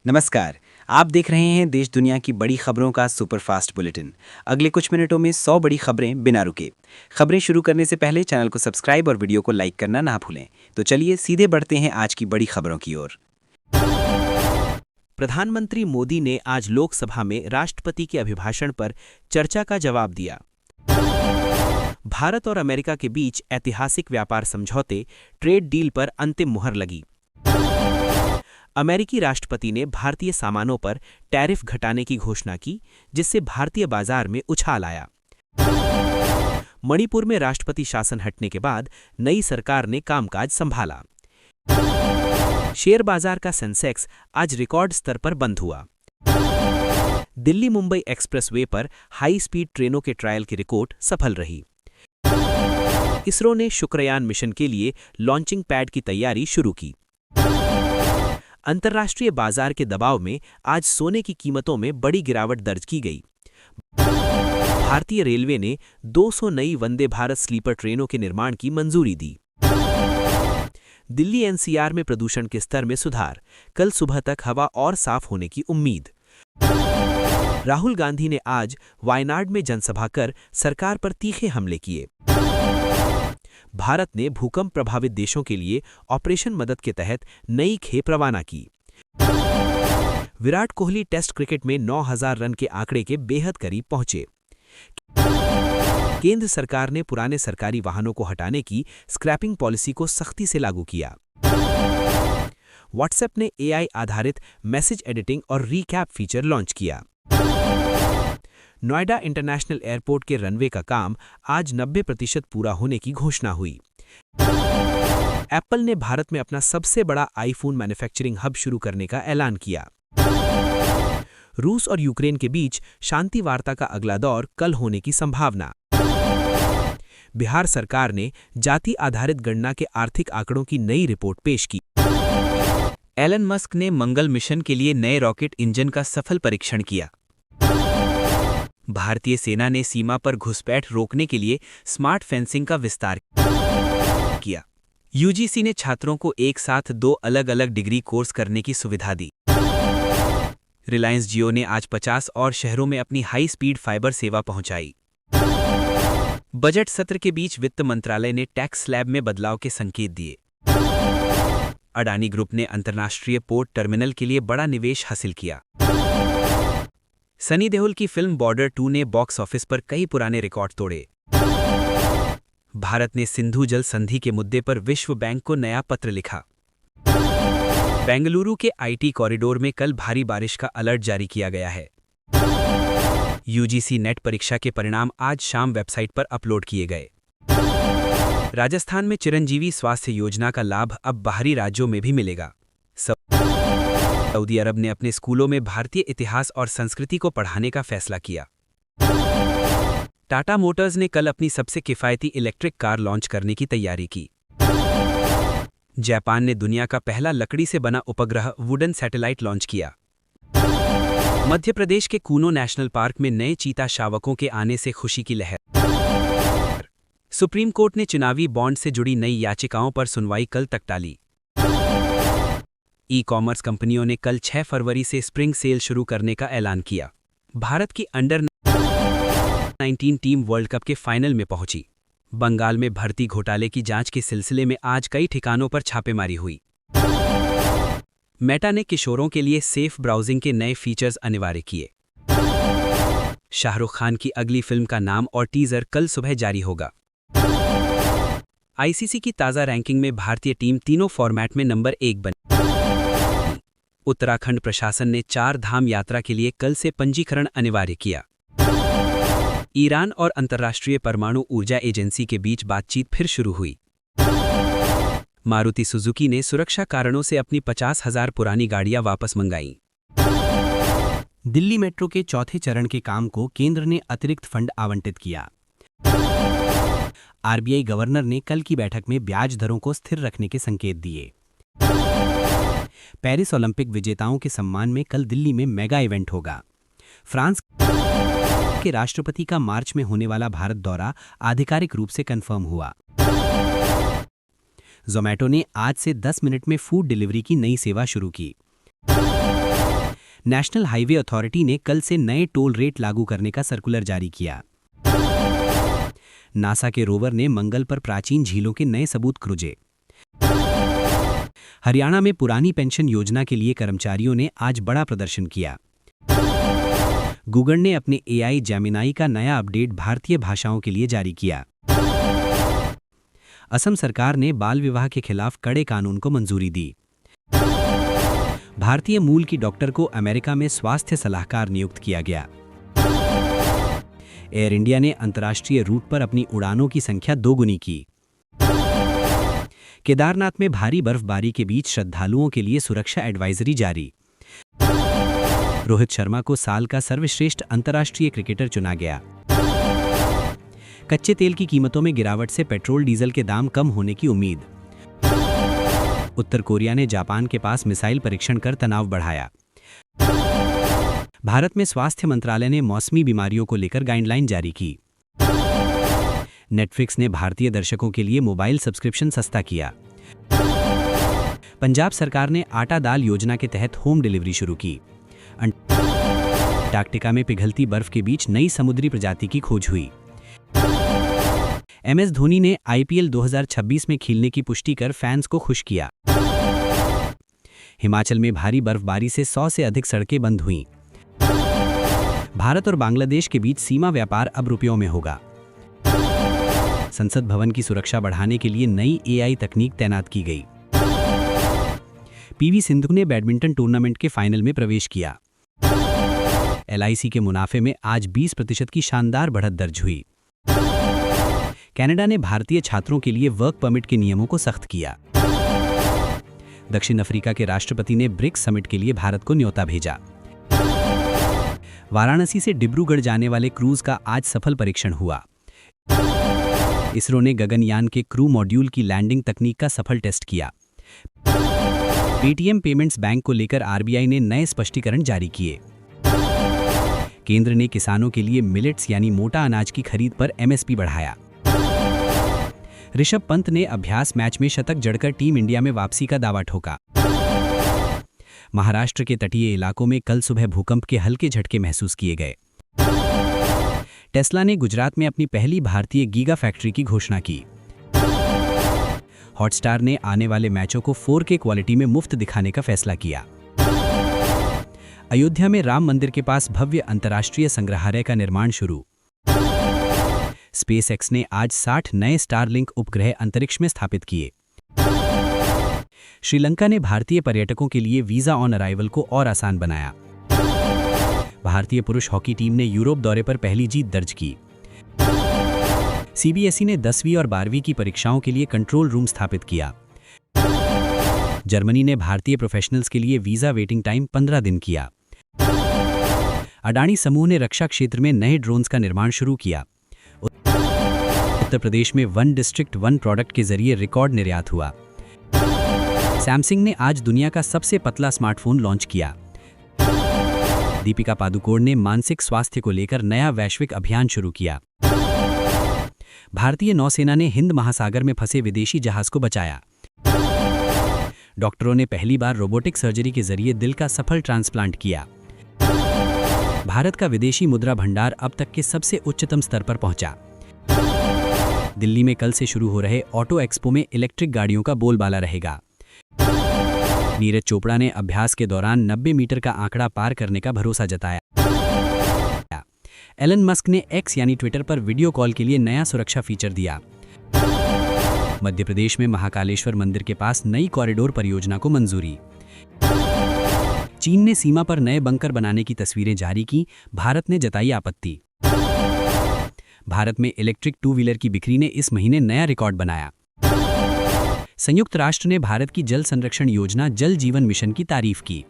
नमस्कार। आप देख रहे हैं देश दुनिया की बड़ी खबरों का सुपरफास्ट बुलेटिन। अगले कुछ मिनटों में 100 बड़ी खबरें बिना रुके। खबरें शुरू करने से पहले चैनल को सब्सक्राइब और वीडियो को लाइक करना ना भूलें। तो चलिए सीधे बढ़ते हैं आज की बड़ी खबरों की ओर। प्रधानमंत्री मोदी ने आज लोकसभा में राष्ट्रपति के अभिभाषण पर चर्चा का जवाब दिया। भारत और अमेरिका के बीच ऐतिहासिक व्यापार समझौते ट्रेड डील पर अंतिम मुहर लगी। अमेरिकी राष्ट्रपति ने भारतीय सामानों पर टैरिफ घटाने की घोषणा की, जिससे भारतीय बाजार में उछाल आया। मणिपुर में राष्ट्रपति शासन हटने के बाद नई सरकार ने कामकाज संभाला। शेयर बाजार का सेंसेक्स आज रिकॉर्ड स्तर पर बंद हुआ। दिल्ली मुंबई एक्सप्रेसवे पर हाई स्पीड ट्रेनों के ट्रायल की रिकॉर्ड सफल रही। इसरो ने शुक्रयान मिशन के लिए लॉन्चिंग पैड की तैयारी शुरू की। अंतर्राष्ट्रीय बाजार के दबाव में आज सोने की कीमतों में बड़ी गिरावट दर्ज की गई। भारतीय रेलवे ने 200 नई वंदे भारत स्लीपर ट्रेनों के निर्माण की मंजूरी दी। दिल्ली एनसीआर में प्रदूषण के स्तर में सुधार, कल सुबह तक हवा और साफ होने की उम्मीद। राहुल गांधी ने आज वायनाड में जनसभा कर सरकार पर तीखे हमले किए। भारत ने भूकंप प्रभावित देशों के लिए ऑपरेशन मदद के तहत नई खेप रवाना की। विराट कोहली टेस्ट क्रिकेट में 9000 रन के आंकड़े के बेहद करीब पहुंचे। केंद्र सरकार ने पुराने सरकारी वाहनों को हटाने की स्क्रैपिंग पॉलिसी को सख्ती से लागू किया। व्हाट्सएप ने एआई आधारित मैसेज एडिटिंग और रीकैप फीचर लॉन्च किया। नोएडा इंटरनेशनल एयरपोर्ट के रनवे का काम आज 90% पूरा होने की घोषणा हुई। एप्पल ने भारत में अपना सबसे बड़ा आईफोन मैन्युफैक्चरिंग हब शुरू करने का ऐलान किया। रूस और यूक्रेन के बीच शांति वार्ता का अगला दौर कल होने की संभावना। बिहार सरकार ने जाति आधारित गणना के आर्थिक आंकड़ों की नई रिपोर्ट पेश की। एलन मस्क ने मंगल मिशन के लिए नए रॉकेट इंजन का सफल परीक्षण किया। भारतीय सेना ने सीमा पर घुसपैठ रोकने के लिए स्मार्ट फेंसिंग का विस्तार किया। यूजीसी ने छात्रों को एक साथ 2 अलग-अलग डिग्री कोर्स करने की सुविधा दी। रिलायंस जियो ने आज 50 और शहरों में अपनी हाई स्पीड फाइबर सेवा पहुंचाई। बजट सत्र के बीच वित्त मंत्रालय ने टैक्स स्लैब में बदलाव के संकेत दिए। अडानी ग्रुप ने अंतर्राष्ट्रीय पोर्ट टर्मिनल के लिए बड़ा निवेश हासिल किया। सनी देओल की फिल्म बॉर्डर 2 ने बॉक्स ऑफिस पर कई पुराने रिकॉर्ड तोड़े। भारत ने सिंधु जल संधि के मुद्दे पर विश्व बैंक को नया पत्र लिखा। बेंगलुरु के आईटी कॉरिडोर में कल भारी बारिश का अलर्ट जारी किया गया है। यूजीसी नेट परीक्षा के परिणाम आज शाम वेबसाइट पर अपलोड किए गए। राजस्थान में चिरंजीवी स्वास्थ्य योजना का लाभ अब बाहरी राज्यों में भी मिलेगा। सऊदी अरब ने अपने स्कूलों में भारतीय इतिहास और संस्कृति को पढ़ाने का फैसला किया। टाटा मोटर्स ने कल अपनी सबसे किफायती इलेक्ट्रिक कार लॉन्च करने की तैयारी की। जापान ने दुनिया का पहला लकड़ी से बना उपग्रह वुडन सैटेलाइट लॉन्च किया। मध्य प्रदेश के कूनो नेशनल पार्क में नए चीता शावकों के आने से खुशी की लहर। सुप्रीम कोर्ट ने चुनावी बॉन्ड से जुड़ी नई याचिकाओं पर सुनवाई कल तक टाली। ई कॉमर्स कंपनियों ने कल 6 फरवरी से स्प्रिंग सेल शुरू करने का ऐलान किया। भारत की अंडर 19 टीम वर्ल्ड कप के फाइनल में पहुंची। बंगाल में भर्ती घोटाले की जांच के सिलसिले में आज कई ठिकानों पर छापेमारी हुई। मेटा ने किशोरों के लिए सेफ ब्राउजिंग के नए फीचर्स अनिवार्य किए। शाहरुख खान की अगली फिल्म का नाम और टीजर कल सुबह जारी होगा। आईसीसी की ताज़ा रैंकिंग में भारतीय टीम तीनों फॉर्मेट में नंबर 1 बनी। उत्तराखंड प्रशासन ने 4 धाम यात्रा के लिए कल से पंजीकरण अनिवार्य किया। ईरान और अंतर्राष्ट्रीय परमाणु ऊर्जा एजेंसी के बीच बातचीत फिर शुरू हुई। मारुति सुजुकी ने सुरक्षा कारणों से अपनी 50,000 पुरानी गाड़ियां वापस मंगाईं। दिल्ली मेट्रो के चौथे चरण के काम को केंद्र ने अतिरिक्त फंड आवंटित किया। आरबीआई गवर्नर ने कल की बैठक में ब्याज दरों को स्थिर रखने के संकेत दिए। पेरिस ओलंपिक विजेताओं के सम्मान में कल दिल्ली में मेगा इवेंट होगा। फ्रांस के राष्ट्रपति का मार्च में होने वाला भारत दौरा आधिकारिक रूप से कंफर्म हुआ। जोमैटो ने आज से 10 मिनट में फूड डिलीवरी की नई सेवा शुरू की। नेशनल हाईवे अथॉरिटी ने कल से नए टोल रेट लागू करने का सर्कुलर जारी किया। नासा के रोवर ने मंगल पर प्राचीन झीलों के नए सबूत खोजे। हरियाणा में पुरानी पेंशन योजना के लिए कर्मचारियों ने आज बड़ा प्रदर्शन किया। गूगल ने अपने AI जेमिनाई का नया अपडेट भारतीय भाषाओं के लिए जारी किया। असम सरकार ने बाल विवाह के खिलाफ कड़े कानून को मंजूरी दी। भारतीय मूल की डॉक्टर को अमेरिका में स्वास्थ्य सलाहकार नियुक्त किया गया। एयर इंडिया ने अंतर्राष्ट्रीय रूट पर अपनी उड़ानों की संख्या दोगुनी की। केदारनाथ में भारी बर्फबारी के बीच श्रद्धालुओं के लिए सुरक्षा एडवाइजरी जारी। रोहित शर्मा को साल का सर्वश्रेष्ठ अंतर्राष्ट्रीय क्रिकेटर चुना गया। कच्चे तेल की कीमतों में गिरावट से पेट्रोल डीजल के दाम कम होने की उम्मीद। उत्तर कोरिया ने जापान के पास मिसाइल परीक्षण कर तनाव बढ़ाया। भारत में स्वास्थ्य मंत्रालय ने मौसमी बीमारियों को लेकर गाइडलाइन जारी की। नेटफ्लिक्स ने भारतीय दर्शकों के लिए मोबाइल सब्सक्रिप्शन सस्ता किया। पंजाब सरकार ने आटा दाल योजना के तहत होम डिलीवरी शुरू की। अंटार्कटिका में पिघलती बर्फ के बीच नई समुद्री प्रजाति की खोज हुई। MS धोनी ने IPL 2026 में खेलने की पुष्टि कर फैंस को खुश किया। हिमाचल में भारी बर्फबारी से 100 से अधिक सड़कें बंद हुईं। भारत और बांग्लादेश के बीच सीमा व्यापार अब रुपयों में होगा। संसद भवन की सुरक्षा बढ़ाने के लिए नई AI तकनीक तैनात की गई। PV सिंधु ने बैडमिंटन टूर्नामेंट के फाइनल में प्रवेश किया। LIC के मुनाफे में आज 20% की शानदार बढ़त दर्ज हुई। कनाडा ने भारतीय छात्रों के लिए वर्क परमिट के नियमों को सख्त किया। दक्षिण अफ्रीका के राष्ट्रपति ने ब्रिक्स समिट के लिए भारत को न्योता भेजा। वाराणसी से डिब्रूगढ़ जाने वाले क्रूज का आज सफल परीक्षण हुआ। इसरो ने गगनयान के क्रू मॉड्यूल की लैंडिंग तकनीक का सफल टेस्ट किया। पेटीएम पेमेंट्स बैंक को लेकर RBI ने नए स्पष्टीकरण जारी किए। केंद्र ने किसानों के लिए मिलेट्स यानी मोटा अनाज की खरीद पर MSP बढ़ाया। ऋषभ पंत ने अभ्यास मैच में शतक जड़कर टीम इंडिया में वापसी का दावा ठोका। महाराष्ट्र के तटीय इलाकों में कल सुबह भूकंप के हल्के झटके महसूस किए गए। टेस्ला ने गुजरात में अपनी पहली भारतीय गीगा फैक्ट्री की घोषणा की। हॉटस्टार ने आने वाले मैचों को 4K क्वालिटी में मुफ्त दिखाने का फैसला किया। अयोध्या में राम मंदिर के पास भव्य अंतर्राष्ट्रीय संग्रहालय का निर्माण शुरू। SpaceX ने आज 60 नए स्टारलिंक उपग्रह अंतरिक्ष में स्थापित किए। श्रीलंका ने भारतीय पर्यटकों के लिए वीजा ऑन अराइवल को और आसान बनाया। भारतीय पुरुष हॉकी टीम ने यूरोप दौरे पर पहली जीत दर्ज की। CBSE ने 10वीं और 12वीं की परीक्षाओं के लिए कंट्रोल रूम स्थापित किया। जर्मनी ने भारतीय प्रोफेशनल्स के लिए वीजा वेटिंग टाइम 15 दिन किया। अडानी समूह ने रक्षा क्षेत्र में नए ड्रोन्स का निर्माण शुरू किया। उत्तर प्रदेश में वन डिस्ट्रिक्ट वन प्रोडक्ट के जरिए रिकॉर्ड निर्यात हुआ। सैमसंग ने आज दुनिया का सबसे पतला स्मार्टफोन लॉन्च किया। दीपिका पादुकोण ने मानसिक स्वास्थ्य को लेकर नया वैश्विक अभियान शुरू किया। भारतीय नौसेना ने हिंद महासागर में फंसे विदेशी जहाज को बचाया। डॉक्टरों ने पहली बार रोबोटिक सर्जरी के जरिए दिल का सफल ट्रांसप्लांट किया। भारत का विदेशी मुद्रा भंडार अब तक के सबसे उच्चतम स्तर पर पहुंचा। दिल्ली में कल से शुरू हो रहे ऑटो एक्सपो में इलेक्ट्रिक गाड़ियों का बोलबाला रहेगा। नीरज चोपड़ा ने अभ्यास के दौरान 90 मीटर का आंकड़ा पार करने का भरोसा जताया। एलन मस्क ने X यानी ट्विटर पर वीडियो कॉल के लिए नया सुरक्षा फीचर दिया। मध्य प्रदेश में महाकालेश्वर मंदिर के पास नई कॉरिडोर परियोजना को मंजूरी। चीन ने सीमा पर नए बंकर बनाने की तस्वीरें जारी की, भारत ने जताई आपत्ति। भारत में इलेक्ट्रिक 2 व्हीलर की बिक्री ने इस महीने नया रिकॉर्ड बनाया। संयुक्त राष्ट्र ने भारत की जल संरक्षण योजना जल जीवन मिशन की तारीफ की।